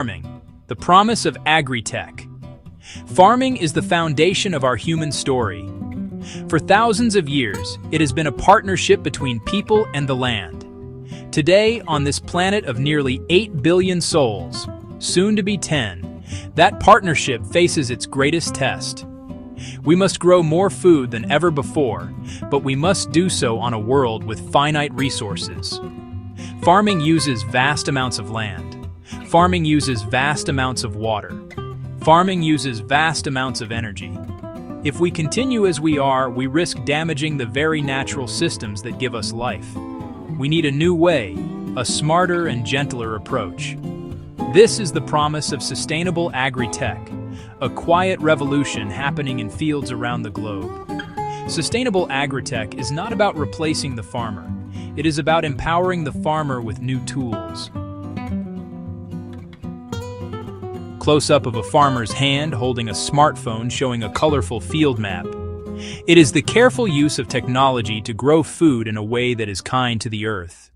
Farming, the promise of agri-tech. Farming is the foundation of our human story. For thousands of years, it has been a partnership between people and the land. Today, on this planet of nearly 8 billion souls, soon to be 10, that partnership faces its greatest test. We must grow more food than ever before, but we must do so on a world with finite resources. Farming uses vast amounts of land. Farming uses vast amounts of water. Farming uses vast amounts of energy. If we continue as we are, we risk damaging the very natural systems that give us life. We need a new way, a smarter and gentler approach. This is the promise of sustainable agri-tech, a quiet revolution happening in fields around the globe. Sustainable agri-tech is not about replacing the farmer. It is about empowering the farmer with new tools. Close-up of a farmer's hand holding a smartphone showing a colorful field map. It is the careful use of technology to grow food in a way that is kind to the earth.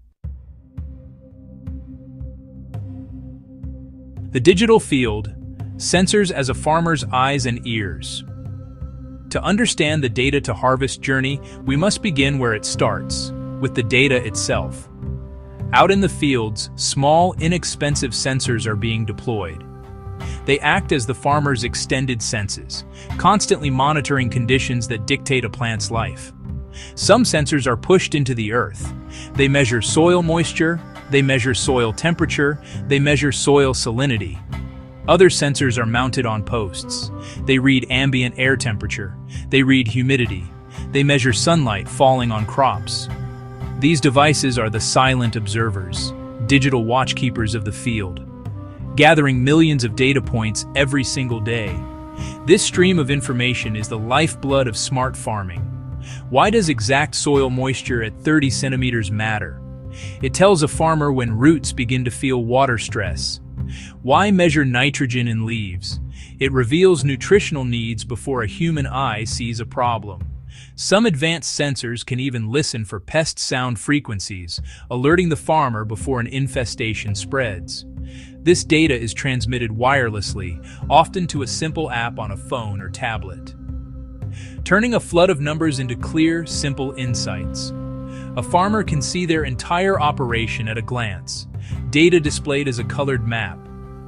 The digital field, sensors as a farmer's eyes and ears. To understand the data-to-harvest journey, we must begin where it starts, with the data itself. Out in the fields, small, inexpensive sensors are being deployed. They act as the farmer's extended senses, constantly monitoring conditions that dictate a plant's life. Some sensors are pushed into the earth. They measure soil moisture, they measure soil temperature, they measure soil salinity. Other sensors are mounted on posts. They read ambient air temperature, they read humidity, they measure sunlight falling on crops. These devices are the silent observers, digital watchkeepers of the field, gathering millions of data points every single day. This stream of information is the lifeblood of smart farming. Why does exact soil moisture at 30 centimeters matter? It tells a farmer when roots begin to feel water stress. Why measure nitrogen in leaves? It reveals nutritional needs before a human eye sees a problem. Some advanced sensors can even listen for pest sound frequencies, alerting the farmer before an infestation spreads. This data is transmitted wirelessly, often to a simple app on a phone or tablet, turning a flood of numbers into clear, simple insights. A farmer can see their entire operation at a glance, data displayed as a colored map: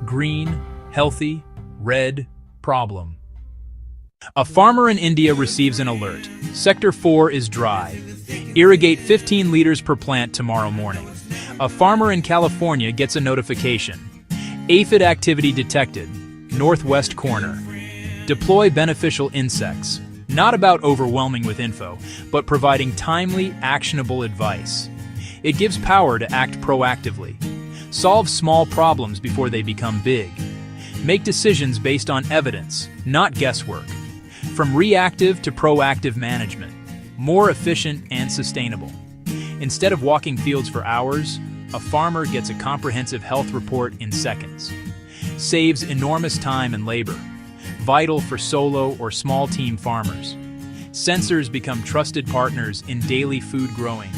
green, healthy; red, problem. A farmer in India receives an alert. Sector 4 is dry. Irrigate 15 liters per plant tomorrow morning. A farmer in California gets a notification. Aphid activity detected, northwest corner. Deploy beneficial insects. Not about overwhelming with info, but providing timely, actionable advice. It gives power to act proactively. Solve small problems before they become big. Make decisions based on evidence, not guesswork. From reactive to proactive management. More efficient and sustainable. Instead of walking fields for hours, a farmer gets a comprehensive health report in seconds. Saves enormous time and labor, vital for solo or small team farmers. Sensors become trusted partners in daily food growing.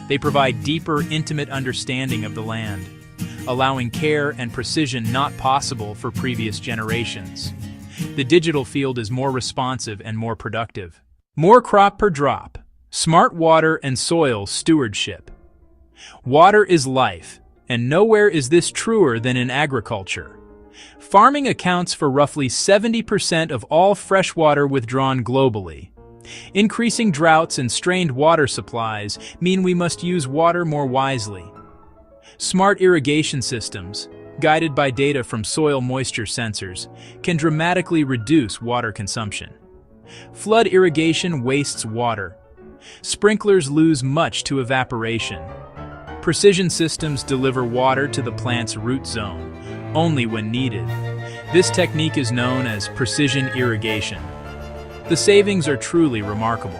They provide deeper, intimate understanding of the land, allowing care and precision not possible for previous generations. The digital field is more responsive and more productive. More crop per drop. Smart water and soil stewardship. Water is life, and nowhere is this truer than in agriculture. Farming accounts for roughly 70% of all fresh water withdrawn globally. Increasing droughts and strained water supplies mean we must use water more wisely. Smart irrigation systems, guided by data from soil moisture sensors, can dramatically reduce water consumption. Flood irrigation wastes water. Sprinklers lose much to evaporation. Precision systems deliver water to the plant's root zone, only when needed. This technique is known as precision irrigation. The savings are truly remarkable.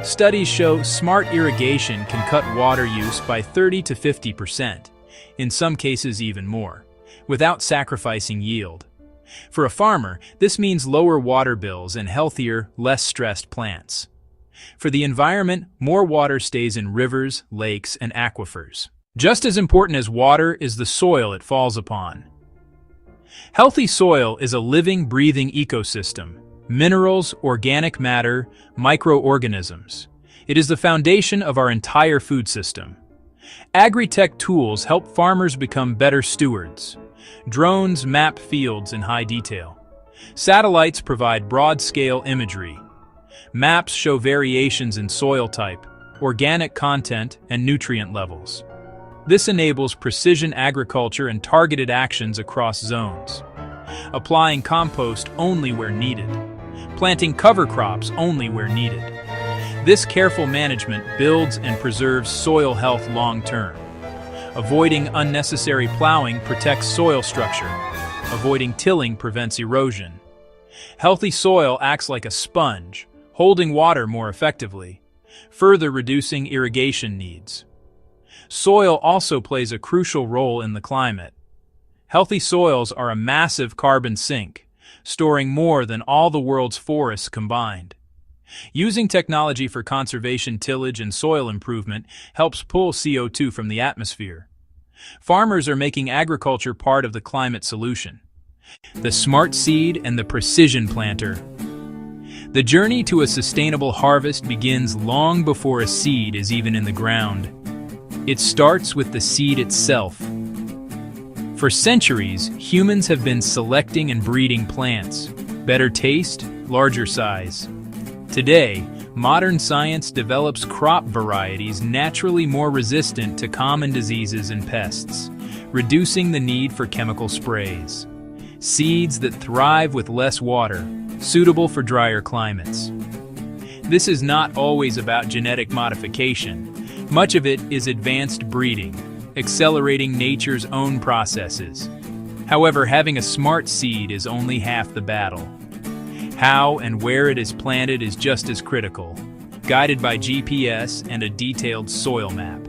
Studies show smart irrigation can cut water use by 30 to 50%, in some cases even more, without sacrificing yield. For a farmer, this means lower water bills and healthier, less stressed plants. For the environment, more water stays in rivers, lakes, and aquifers. Just as important as water is the soil it falls upon. Healthy soil is a living, breathing ecosystem. Minerals, organic matter, microorganisms. It is the foundation of our entire food system. Agri-tech tools help farmers become better stewards. Drones map fields in high detail. Satellites provide broad-scale imagery. Maps show variations in soil type, organic content, and nutrient levels. This enables precision agriculture and targeted actions across zones. Applying compost only where needed. Planting cover crops only where needed. This careful management builds and preserves soil health long-term. Avoiding unnecessary plowing protects soil structure. Avoiding tilling prevents erosion. Healthy soil acts like a sponge, holding water more effectively, further reducing irrigation needs. Soil also plays a crucial role in the climate. Healthy soils are a massive carbon sink, storing more than all the world's forests combined. Using technology for conservation, tillage, and soil improvement helps pull CO2 from the atmosphere. Farmers are making agriculture part of the climate solution. The smart seed and the precision planter. The journey to a sustainable harvest begins long before a seed is even in the ground. It starts with the seed itself. For centuries, humans have been selecting and breeding plants. Better taste, larger size. Today, modern science develops crop varieties naturally more resistant to common diseases and pests, reducing the need for chemical sprays. Seeds that thrive with less water, suitable for drier climates. This is not always about genetic modification. Much of it is advanced breeding, accelerating nature's own processes. However, having a smart seed is only half the battle. How and where it is planted is just as critical, guided by GPS and a detailed soil map.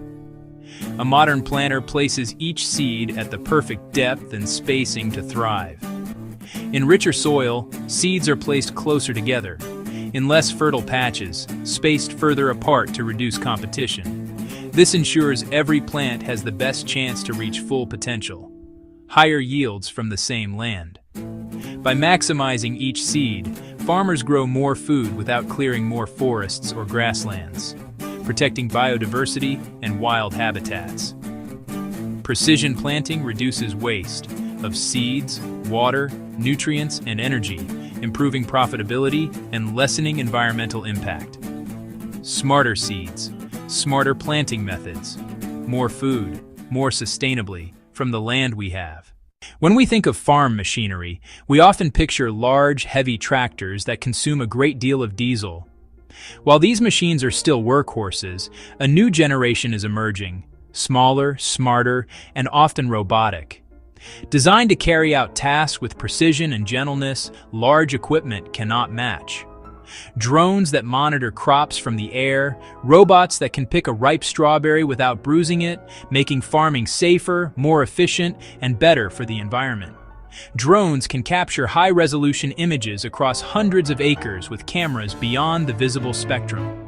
A modern planter places each seed at the perfect depth and spacing to thrive. In richer soil, seeds are placed closer together. In less fertile patches, spaced further apart to reduce competition. This ensures every plant has the best chance to reach full potential. Higher yields from the same land. By maximizing each seed, farmers grow more food without clearing more forests or grasslands, protecting biodiversity and wild habitats. Precision planting reduces waste of seeds, water, nutrients, and energy, improving profitability and lessening environmental impact. Smarter seeds, smarter planting methods, more food, more sustainably, from the land we have. When we think of farm machinery, we often picture large, heavy tractors that consume a great deal of diesel. While these machines are still workhorses, a new generation is emerging, smaller, smarter, and often robotic. Designed to carry out tasks with precision and gentleness, large equipment cannot match. Drones that monitor crops from the air, robots that can pick a ripe strawberry without bruising it, making farming safer, more efficient, and better for the environment. Drones can capture high-resolution images across hundreds of acres with cameras beyond the visible spectrum.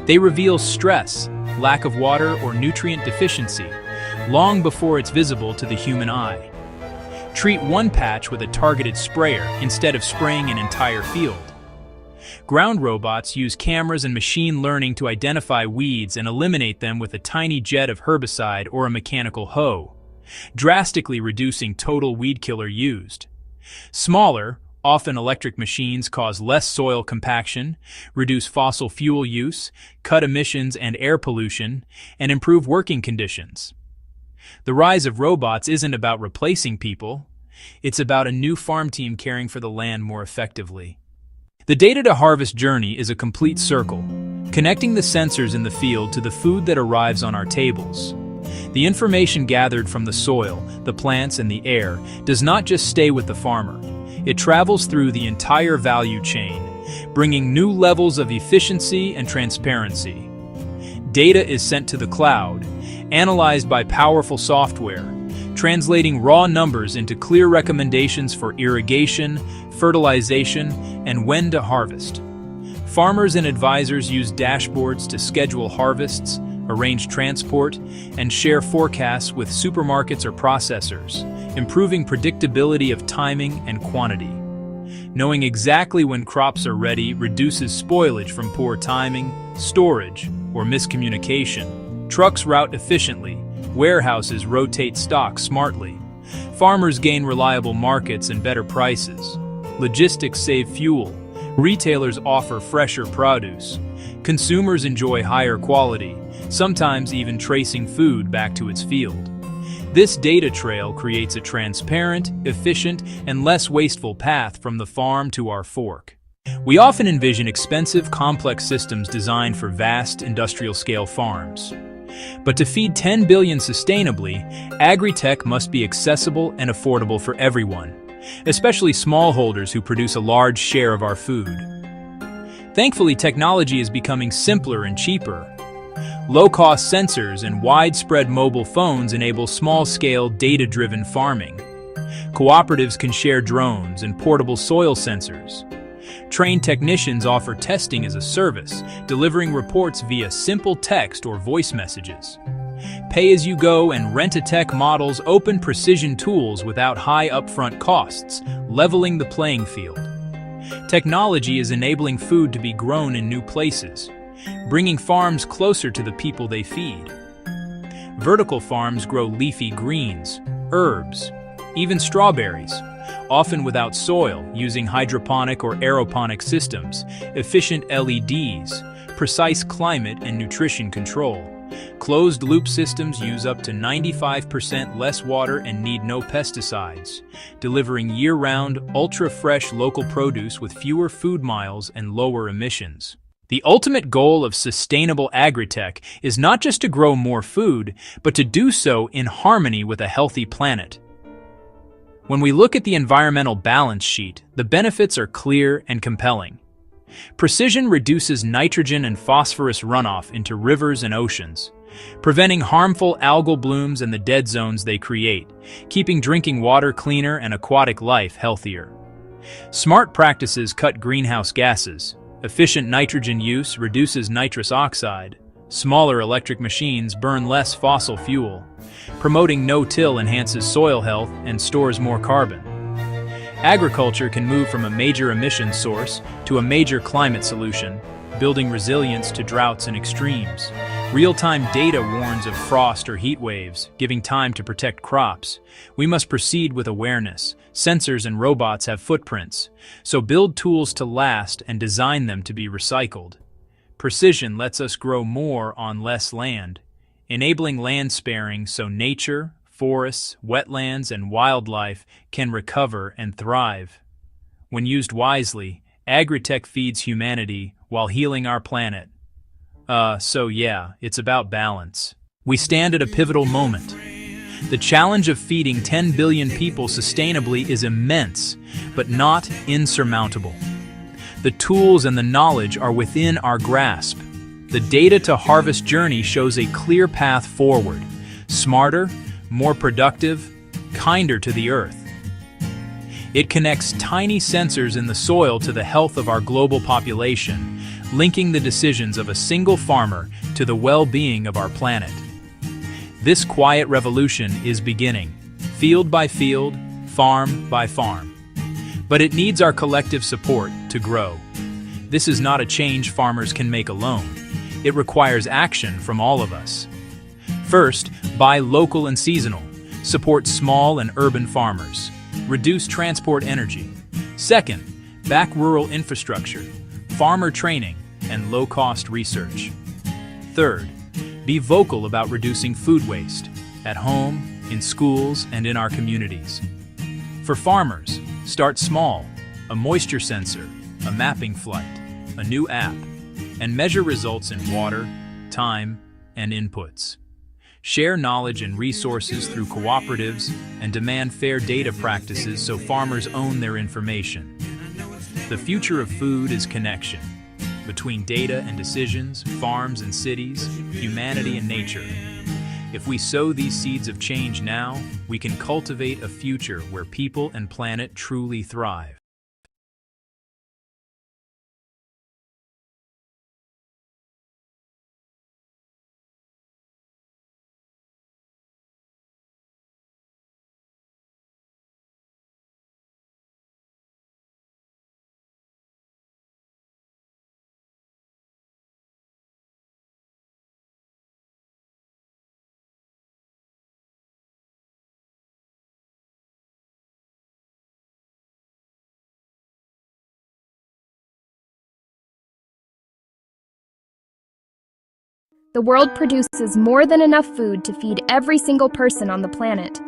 They reveal stress, lack of water, or nutrient deficiency, long before it's visible to the human eye. Treat one patch with a targeted sprayer instead of spraying an entire field. Ground robots use cameras and machine learning to identify weeds and eliminate them with a tiny jet of herbicide or a mechanical hoe, drastically reducing total weed killer used. Smaller, often electric machines cause less soil compaction, reduce fossil fuel use, cut emissions and air pollution, and improve working conditions. The rise of robots isn't about replacing people. It's about a new farm team caring for the land more effectively. The data-to-harvest journey is a complete circle, connecting the sensors in the field to the food that arrives on our tables. The information gathered from the soil, the plants, and the air does not just stay with the farmer. It travels through the entire value chain, bringing new levels of efficiency and transparency. Data is sent to the cloud, analyzed by powerful software, translating raw numbers into clear recommendations for irrigation, fertilization, and when to harvest. Farmers and advisors use dashboards to schedule harvests, arrange transport, and share forecasts with supermarkets or processors, improving predictability of timing and quantity. Knowing exactly when crops are ready reduces spoilage from poor timing, storage, or miscommunication. Trucks route efficiently, warehouses rotate stock smartly. Farmers gain reliable markets and better prices. Logistics save fuel. Retailers offer fresher produce. Consumers enjoy higher quality, sometimes even tracing food back to its field. This data trail creates a transparent, efficient, and less wasteful path from the farm to our fork. We often envision expensive, complex systems designed for vast, industrial-scale farms. But to feed 10 billion sustainably, agri-tech must be accessible and affordable for everyone, especially smallholders who produce a large share of our food. Thankfully, technology is becoming simpler and cheaper. Low-cost sensors and widespread mobile phones enable small-scale, data-driven farming. Cooperatives can share drones and portable soil sensors. Trained technicians offer testing as a service, delivering reports via simple text or voice messages. Pay-as-you-go and rent-a-tech models open precision tools without high upfront costs, leveling the playing field. Technology is enabling food to be grown in new places, bringing farms closer to the people they feed. Vertical farms grow leafy greens, herbs, even strawberries, often without soil, using hydroponic or aeroponic systems, efficient LEDs, precise climate and nutrition control. Closed-loop systems use up to 95% less water and need no pesticides, delivering year-round, ultra-fresh local produce with fewer food miles and lower emissions. The ultimate goal of sustainable agri-tech is not just to grow more food, but to do so in harmony with a healthy planet. When we look at the environmental balance sheet, the benefits are clear and compelling. Precision reduces nitrogen and phosphorus runoff into rivers and oceans, preventing harmful algal blooms and the dead zones they create, keeping drinking water cleaner and aquatic life healthier. Smart practices cut greenhouse gases. Efficient nitrogen use reduces nitrous oxide. Smaller electric machines burn less fossil fuel. Promoting no-till enhances soil health and stores more carbon. Agriculture can move from a major emission source to a major climate solution, building resilience to droughts and extremes. Real-time data warns of frost or heat waves, giving time to protect crops. We must proceed with awareness. Sensors and robots have footprints, so build tools to last and design them to be recycled. Precision lets us grow more on less land, enabling land sparing so nature, forests, wetlands, and wildlife can recover and thrive. When used wisely, agri-tech feeds humanity while healing our planet. So yeah, it's about balance. We stand at a pivotal moment. The challenge of feeding 10 billion people sustainably is immense, but not insurmountable. The tools and the knowledge are within our grasp. The Data to Harvest journey shows a clear path forward, smarter, more productive, kinder to the earth. It connects tiny sensors in the soil to the health of our global population, linking the decisions of a single farmer to the well-being of our planet. This quiet revolution is beginning, field by field, farm by farm. But it needs our collective support to grow. This is not a change farmers can make alone. It requires action from all of us. First, buy local and seasonal. Support small and urban farmers. Reduce transport energy. Second, back rural infrastructure, farmer training, and low-cost research. Third, be vocal about reducing food waste, at home, in schools, and in our communities. For farmers, start small, a moisture sensor, a mapping flight, a new app, and measure results in water, time, and inputs. Share knowledge and resources through cooperatives and demand fair data practices so farmers own their information. The future of food is connection between data and decisions, farms and cities, humanity and nature. If we sow these seeds of change now, we can cultivate a future where people and planet truly thrive. The world produces more than enough food to feed every single person on the planet.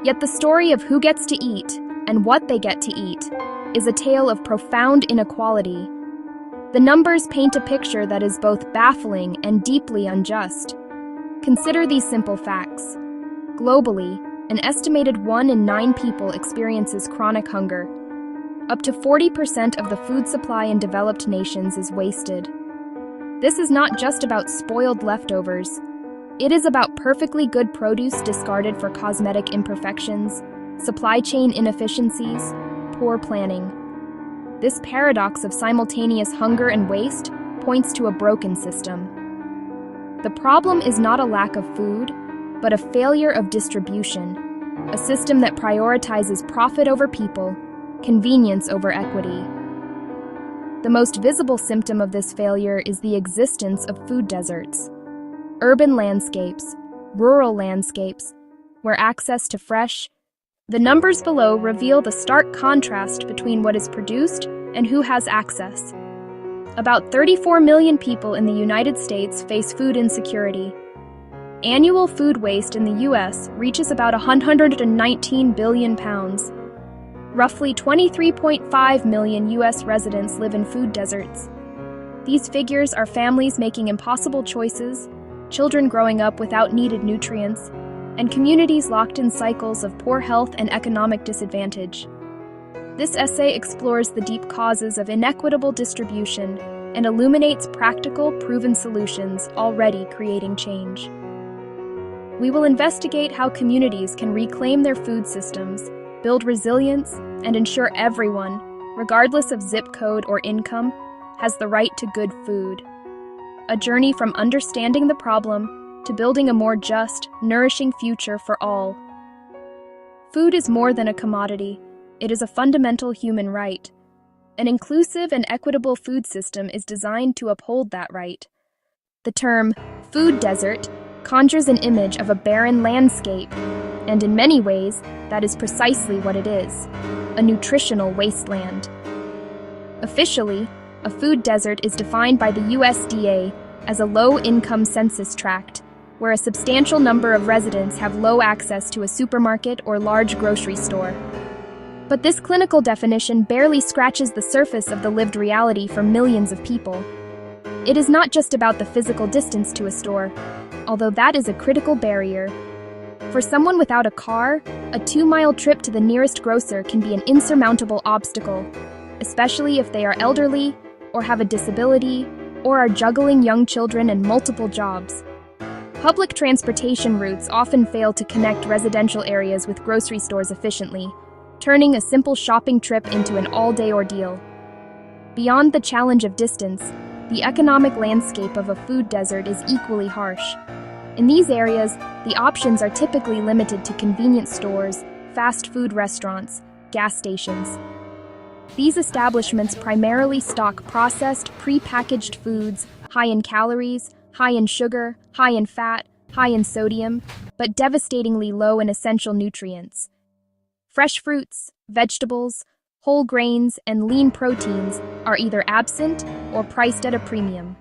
Yet the story of who gets to eat and what they get to eat is a tale of profound inequality. The numbers paint a picture that is both baffling and deeply unjust. Consider these simple facts. Globally, an estimated 1 in 9 people experiences chronic hunger. Up to 40% of the food supply in developed nations is wasted. This is not just about spoiled leftovers. It is about perfectly good produce discarded for cosmetic imperfections, supply chain inefficiencies, poor planning. This paradox of simultaneous hunger and waste points to a broken system. The problem is not a lack of food, but a failure of distribution, a system that prioritizes profit over people, convenience over equity. The most visible symptom of this failure is the existence of food deserts. Urban landscapes, rural landscapes, where access to fresh. The numbers below reveal the stark contrast between what is produced and who has access. About 34 million people in the United States face food insecurity. Annual food waste in the U.S. reaches about 119 billion pounds. Roughly 23.5 million U.S. residents live in food deserts. These figures are families making impossible choices, children growing up without needed nutrients, and communities locked in cycles of poor health and economic disadvantage. This essay explores the deep causes of inequitable distribution and illuminates practical, proven solutions already creating change. We will investigate how communities can reclaim their food systems, build resilience, and ensure everyone, regardless of zip code or income, has the right to good food. A journey from understanding the problem to building a more just, nourishing future for all. Food is more than a commodity. It is a fundamental human right. An inclusive and equitable food system is designed to uphold that right. The term food desert conjures an image of a barren landscape, and in many ways, that is precisely what it is, a nutritional wasteland. Officially, a food desert is defined by the USDA as a low-income census tract, where a substantial number of residents have low access to a supermarket or large grocery store. But this clinical definition barely scratches the surface of the lived reality for millions of people. It is not just about the physical distance to a store, although that is a critical barrier. For someone without a car, a 2-mile trip to the nearest grocer can be an insurmountable obstacle, especially if they are elderly, or have a disability, or are juggling young children and multiple jobs. Public transportation routes often fail to connect residential areas with grocery stores efficiently, turning a simple shopping trip into an all-day ordeal. Beyond the challenge of distance, the economic landscape of a food desert is equally harsh. In these areas, the options are typically limited to convenience stores, fast food restaurants, gas stations. These establishments primarily stock processed, pre-packaged foods, high in calories, high in sugar, high in fat, high in sodium, but devastatingly low in essential nutrients. Fresh fruits, vegetables, whole grains, and lean proteins are either absent or priced at a premium,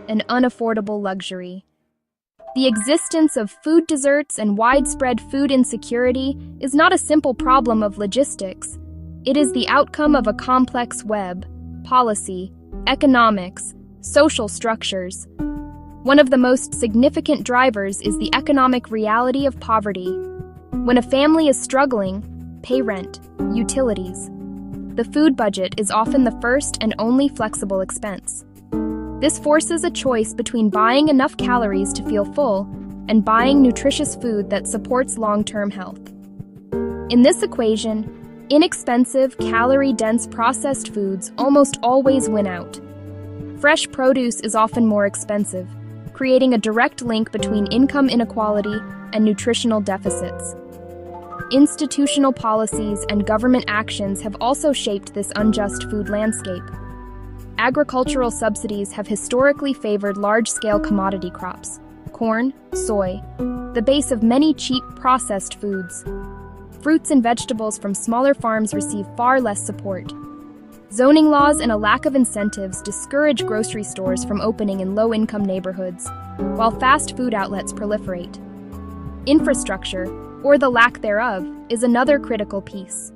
an unaffordable luxury. The existence of food deserts and widespread food insecurity is not a simple problem of logistics. It is the outcome of a complex web, policy, economics, social structures. One of the most significant drivers is the economic reality of poverty. When a family is struggling, pay rent, utilities. The food budget is often the first and only flexible expense. This forces a choice between buying enough calories to feel full and buying nutritious food that supports long-term health. In this equation, inexpensive, calorie-dense processed foods almost always win out. Fresh produce is often more expensive, creating a direct link between income inequality and nutritional deficits. Institutional policies and government actions have also shaped this unjust food landscape. Agricultural subsidies have historically favored large-scale commodity crops, corn, soy, the base of many cheap processed foods. Fruits and vegetables from smaller farms receive far less support. Zoning laws and a lack of incentives discourage grocery stores from opening in low-income neighborhoods, while fast food outlets proliferate. Infrastructure, or the lack thereof, is another critical piece.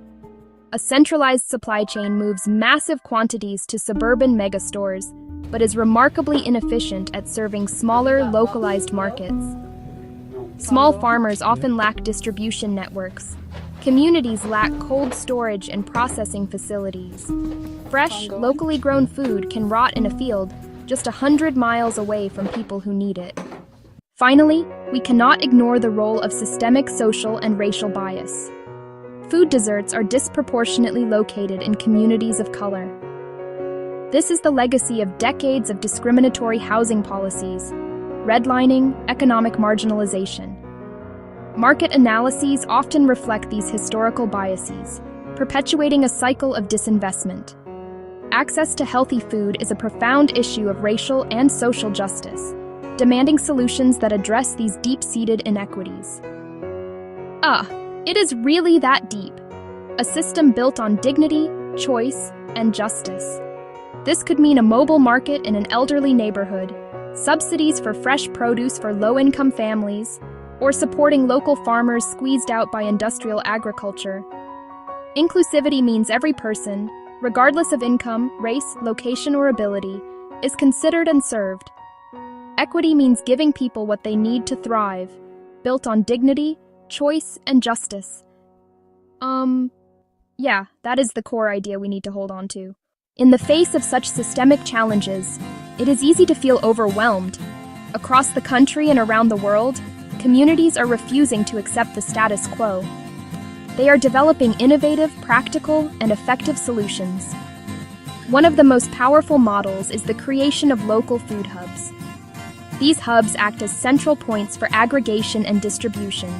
A centralized supply chain moves massive quantities to suburban megastores, but is remarkably inefficient at serving smaller, localized markets. Small farmers often lack distribution networks. Communities lack cold storage and processing facilities. Fresh, locally grown food can rot in a field just 100 miles away from people who need it. Finally, we cannot ignore the role of systemic social and racial bias. Food deserts are disproportionately located in communities of color. This is the legacy of decades of discriminatory housing policies, redlining, economic marginalization. Market analyses often reflect these historical biases, perpetuating a cycle of disinvestment. Access to healthy food is a profound issue of racial and social justice, demanding solutions that address these deep-seated inequities. It is really that deep. A system built on dignity, choice, and justice. This could mean a mobile market in an elderly neighborhood, subsidies for fresh produce for low-income families, or supporting local farmers squeezed out by industrial agriculture. Inclusivity means every person, regardless of income, race, location, or ability, is considered and served. Equity means giving people what they need to thrive, built on dignity, choice, and justice. Yeah, that is the core idea we need to hold on to. In the face of such systemic challenges, it is easy to feel overwhelmed. Across the country and around the world, communities are refusing to accept the status quo. They are developing innovative, practical, and effective solutions. One of the most powerful models is the creation of local food hubs. These hubs act as central points for aggregation and distribution,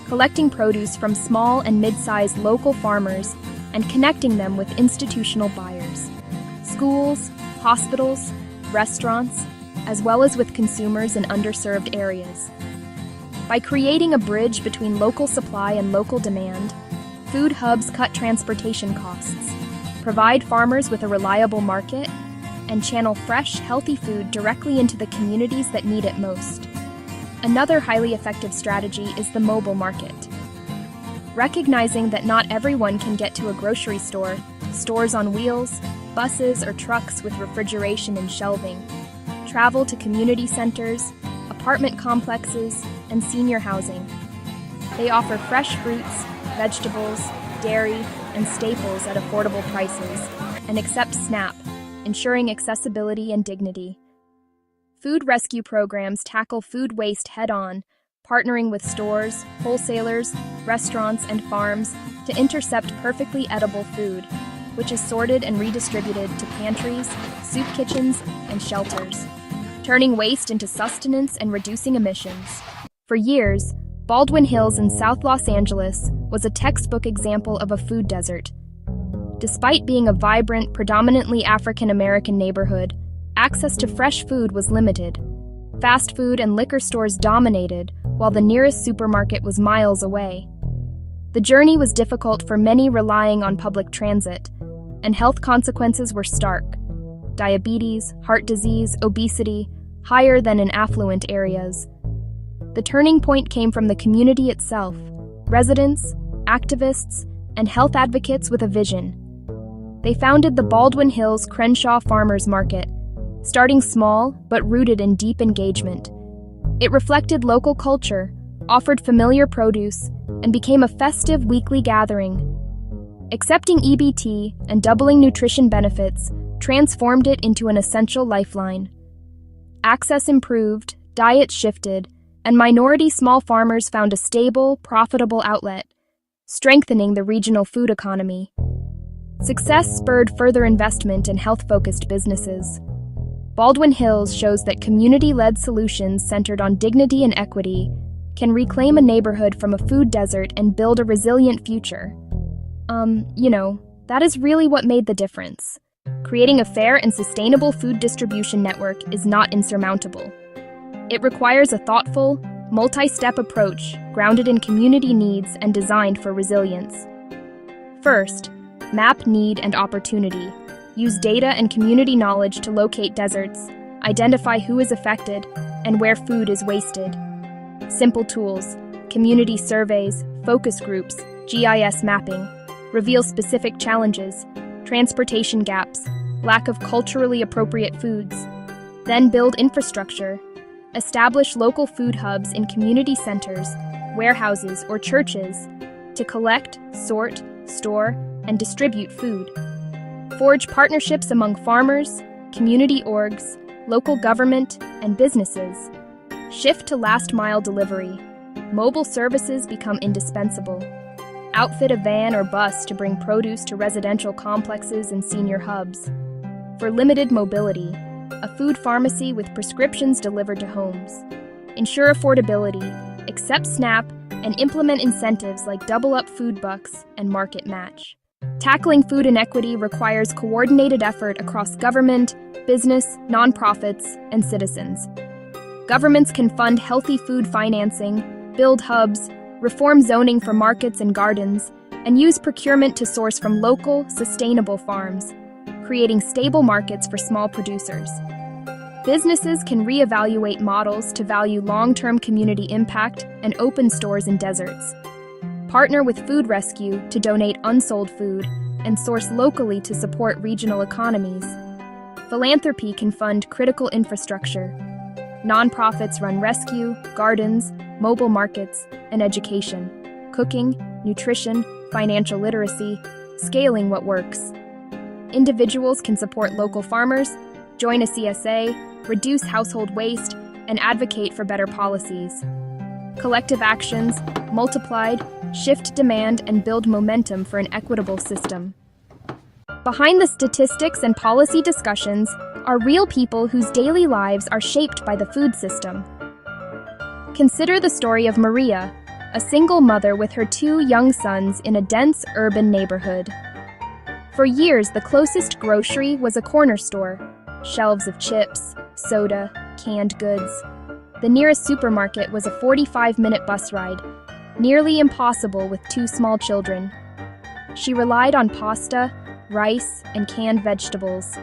collecting produce from small and mid-sized local farmers and connecting them with institutional buyers, schools, hospitals, restaurants, as well as with consumers in underserved areas. By creating a bridge between local supply and local demand, food hubs cut transportation costs, provide farmers with a reliable market, and channel fresh, healthy food directly into the communities that need it most. Another highly effective strategy is the mobile market. Recognizing that not everyone can get to a grocery store, stores on wheels, buses, or trucks with refrigeration and shelving travel to community centers, apartment complexes, and senior housing. They offer fresh fruits, vegetables, dairy, and staples at affordable prices, and accept SNAP, ensuring accessibility and dignity. Food rescue programs tackle food waste head-on, partnering with stores, wholesalers, restaurants, and farms to intercept perfectly edible food, which is sorted and redistributed to pantries, soup kitchens, and shelters, turning waste into sustenance and reducing emissions. For years, Baldwin Hills in South Los Angeles was a textbook example of a food desert. Despite being a vibrant, predominantly African-American neighborhood, access to fresh food was limited. Fast food and liquor stores dominated, while the nearest supermarket was miles away. The journey was difficult for many relying on public transit, and health consequences were stark. Diabetes, heart disease, obesity, higher than in affluent areas. The turning point came from the community itself, residents, activists, and health advocates with a vision. They founded the Baldwin Hills Crenshaw Farmers Market, starting small but rooted in deep engagement. It reflected local culture, offered familiar produce, and became a festive weekly gathering. Accepting EBT and doubling nutrition benefits transformed it into an essential lifeline. Access improved, diets shifted, and minority small farmers found a stable, profitable outlet, strengthening the regional food economy. Success spurred further investment in health-focused businesses. Baldwin Hills shows that community-led solutions centered on dignity and equity can reclaim a neighborhood from a food desert and build a resilient future. That is really what made the difference. Creating a fair and sustainable food distribution network is not insurmountable. It requires a thoughtful, multi-step approach grounded in community needs and designed for resilience. First, map need and opportunity. use data and community knowledge to locate deserts, identify who is affected, and where food is wasted. Simple tools, community surveys, focus groups, GIS mapping, reveal specific challenges, transportation gaps, lack of culturally appropriate foods. Then build infrastructure. Establish local food hubs in community centers, warehouses, or churches to collect, sort, store, and distribute food. Forge partnerships among farmers, community orgs, local government, and businesses. Shift to last-mile delivery. Mobile services become indispensable. Outfit a van or bus to bring produce to residential complexes and senior hubs. For limited mobility, a food pharmacy with prescriptions delivered to homes. Ensure affordability, accept SNAP, and implement incentives like double-up food bucks and market match. Tackling food inequity requires coordinated effort across government, business, nonprofits, and citizens. Governments can fund healthy food financing, build hubs, reform zoning for markets and gardens, and use procurement to source from local, sustainable farms, creating stable markets for small producers. Businesses can reevaluate models to value long-term community impact and open stores in deserts. Partner with food rescue to donate unsold food and source locally to support regional economies. Philanthropy can fund critical infrastructure. Nonprofits run rescue, gardens, mobile markets, and education, cooking, nutrition, financial literacy, scaling what works. Individuals can support local farmers, join a CSA, reduce household waste, and advocate for better policies. Collective actions, multiplied, shift demand and build momentum for an equitable system. Behind the statistics and policy discussions are real people whose daily lives are shaped by the food system. Consider the story of Maria, a single mother with her 2 young sons in a dense urban neighborhood. For years, the closest grocery was a corner store, shelves of chips, soda, canned goods. The nearest supermarket was a 45-minute bus ride, nearly impossible with 2 small children. She relied on pasta, rice, and canned vegetables.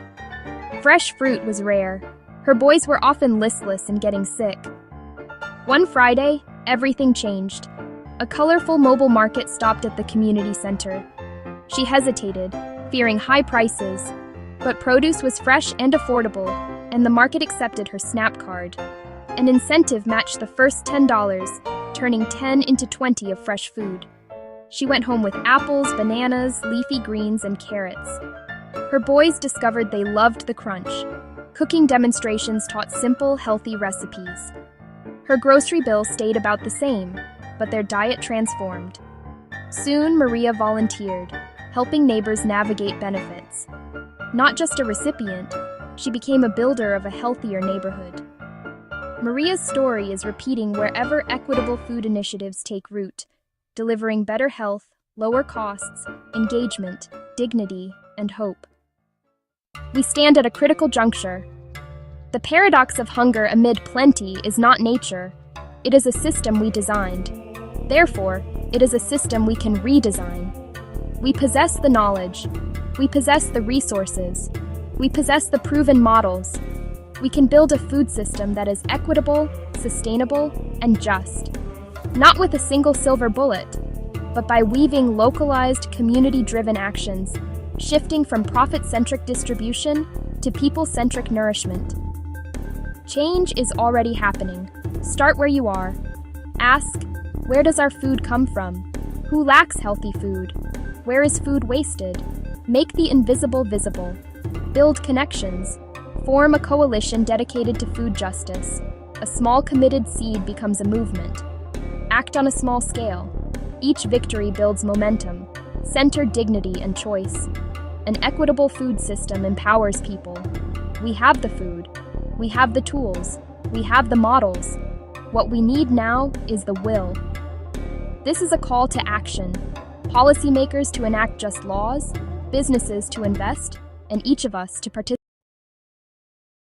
Fresh fruit was rare. Her boys were often listless and getting sick. One Friday, everything changed. A colorful mobile market stopped at the community center. She hesitated, fearing high prices, but produce was fresh and affordable, and the market accepted her SNAP card. An incentive matched the first $10, turning 10 into 20 of fresh food. She went home with apples, bananas, leafy greens, and carrots. Her boys discovered they loved the crunch. Cooking demonstrations taught simple, healthy recipes. Her grocery bill stayed about the same, but their diet transformed. Soon, Maria volunteered, helping neighbors navigate benefits. Not just a recipient, she became a builder of a healthier neighborhood. Maria's story is repeating wherever equitable food initiatives take root, delivering better health, lower costs, engagement, dignity, and hope. We stand at a critical juncture. The paradox of hunger amid plenty is not nature. It is a system we designed. Therefore, it is a system we can redesign. We possess the knowledge. We possess the resources. We possess the proven models. We can build a food system that is equitable, sustainable, and just. Not with a single silver bullet, but by weaving localized, community-driven actions, shifting from profit-centric distribution to people-centric nourishment. Change is already happening. Start where you are. Ask, where does our food come from? Who lacks healthy food? Where is food wasted? Make the invisible visible. Build connections. Form a coalition dedicated to food justice. A small committed seed becomes a movement. Act on a small scale. Each victory builds momentum. Center dignity and choice. An equitable food system empowers people. We have the food. We have the tools. We have the models. What we need now is the will. This is a call to action. Policymakers to enact just laws, businesses to invest, and each of us to participate.